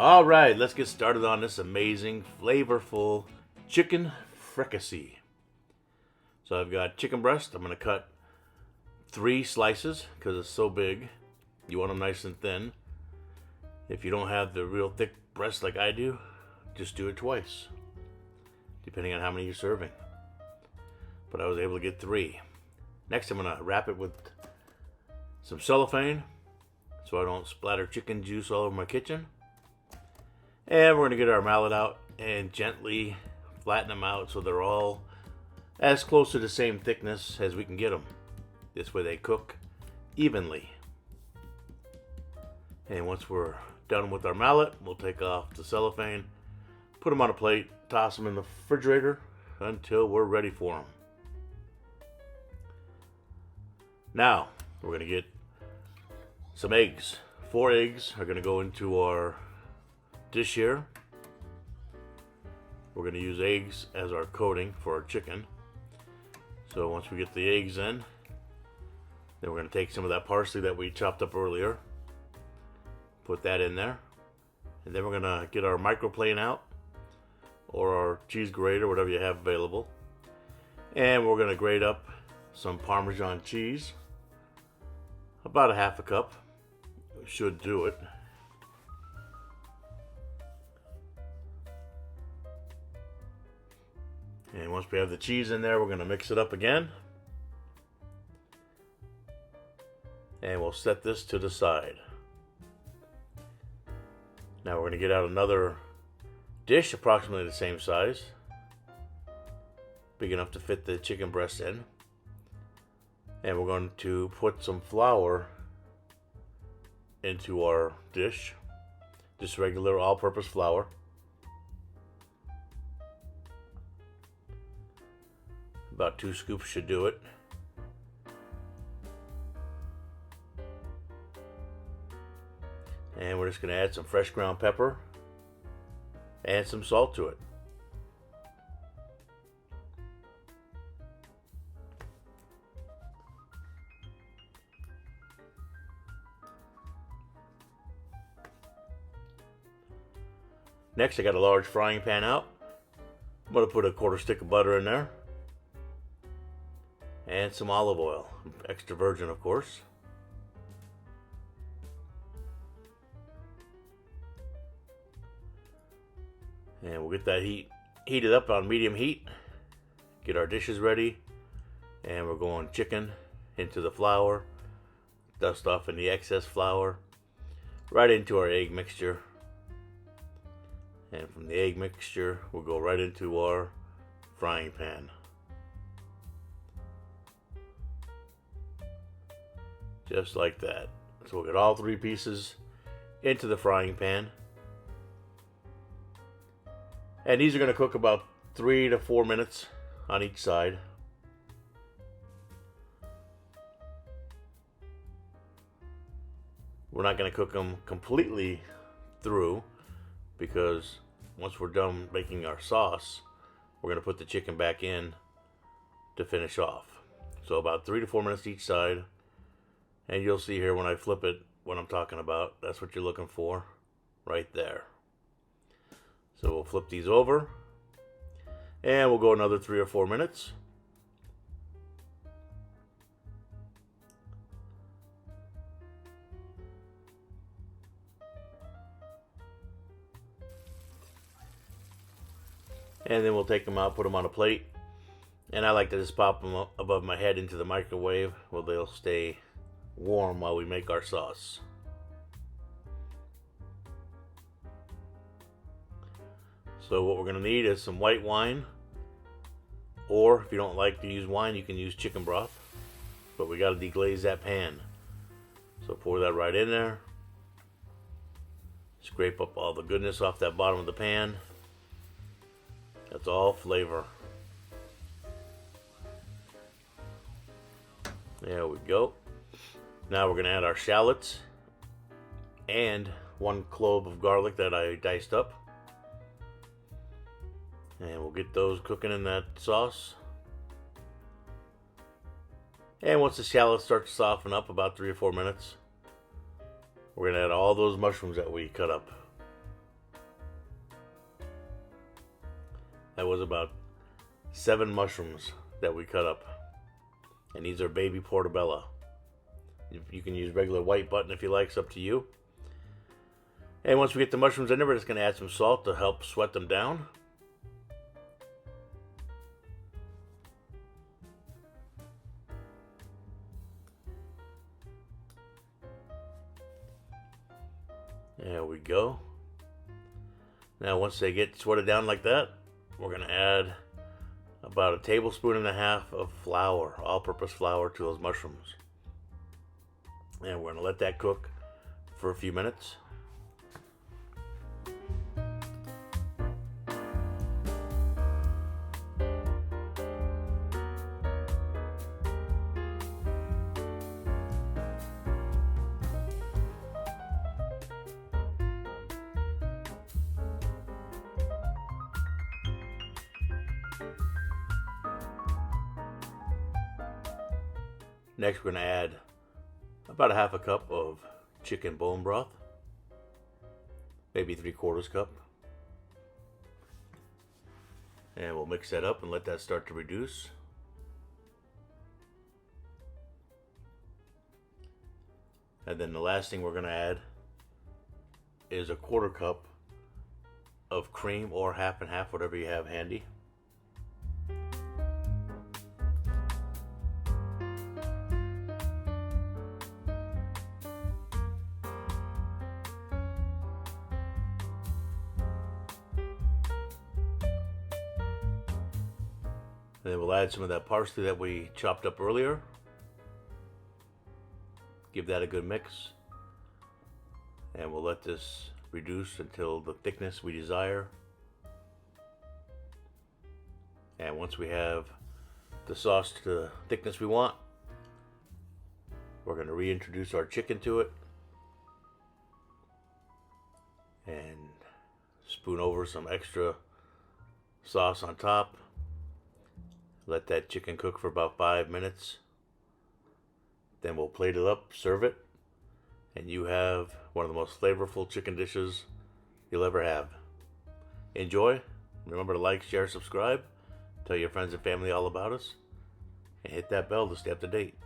All right, let's get started on this amazing, flavorful chicken fricassee. So I've got chicken breast. I'm going to cut 3 slices because it's so big. You want them nice and thin. If you don't have the real thick breast like I do, just do it twice, depending on how many you're serving. But I was able to get 3. Next, I'm going to wrap it with some cellophane so I don't splatter chicken juice all over my kitchen. And we're going to get our mallet out and gently flatten them out so they're all as close to the same thickness as we can get them. This way they cook evenly. And once we're done with our mallet, we'll take off the cellophane, put them on a plate, toss them in the refrigerator until we're ready for them. Now, we're going to get some eggs. 4 eggs are going to go into our dish here. We're going to use eggs as our coating for our chicken. So once we get the eggs in, then we're going to take some of that parsley that we chopped up earlier, put that in there, and then we're going to get our microplane out or our cheese grater, whatever you have available, and we're going to grate up some Parmesan cheese, about a half a cup. Should do it. And once we have the cheese in there, we're going to mix it up again. And we'll set this to the side. Now we're going to get out another dish approximately the same size, big enough to fit the chicken breast in. And we're going to put some flour into our dish, just regular all-purpose flour. About 2 scoops should do it. And we're just going to add some fresh ground pepper and some salt to it. Next, I got a large frying pan out. I'm going to put a 1/4 stick of butter in there. And some olive oil, extra virgin of course. And we'll get that heated up on medium heat. Get our dishes ready. And we're going chicken into the flour. Dust off any excess flour. Right into our egg mixture. And from the egg mixture, we'll go right into our frying pan. Just like that. So we'll get all 3 pieces into the frying pan. And these are going to cook about 3 to 4 minutes on each side. We're not going to cook them completely through, because once we're done making our sauce, we're going to put the chicken back in to finish off. So about 3 to 4 minutes each side. And you'll see here when I flip it what I'm talking about. That's what you're looking for right there. So we'll flip these over. And we'll go another 3 or 4 minutes. And then we'll take them out, put them on a plate. And I like to just pop them up above my head into the microwave where they'll stay warm while we make our sauce. So what we're going to need is some white wine, or if you don't like to use wine, you can use chicken broth, but we got to deglaze that pan. So pour that right in there. Scrape up all the goodness off that bottom of the pan. That's all flavor. There we go. Now we're going to add our shallots and 1 clove of garlic that I diced up. And we'll get those cooking in that sauce. And once the shallots start to soften up, about 3 or 4 minutes, we're going to add all those mushrooms that we cut up. That was about 7 mushrooms that we cut up. And these are baby portobello. You can use regular white button if you like, it's up to you. And once we get the mushrooms in there, we're just going to add some salt to help sweat them down. There we go. Now once they get sweated down like that, we're going to add about 1.5 tablespoons of flour, all-purpose flour, to those mushrooms. And we're going to let that cook for a few minutes. Next, we're going to add about 1/2 cup of chicken bone broth, maybe 3/4 cup. And we'll mix that up and let that start to reduce. And then the last thing we're going to add is 1/4 cup of cream, or half and half, whatever you have handy. And then we'll add some of that parsley that we chopped up earlier. Give that a good mix. And we'll let this reduce until the thickness we desire. And once we have the sauce to the thickness we want, we're going to reintroduce our chicken to it. And spoon over some extra sauce on top. Let that chicken cook for about 5 minutes. Then we'll plate it up, serve it, and you have one of the most flavorful chicken dishes you'll ever have. Enjoy. Remember to like, share, subscribe. Tell your friends and family all about us. And hit that bell to stay up to date.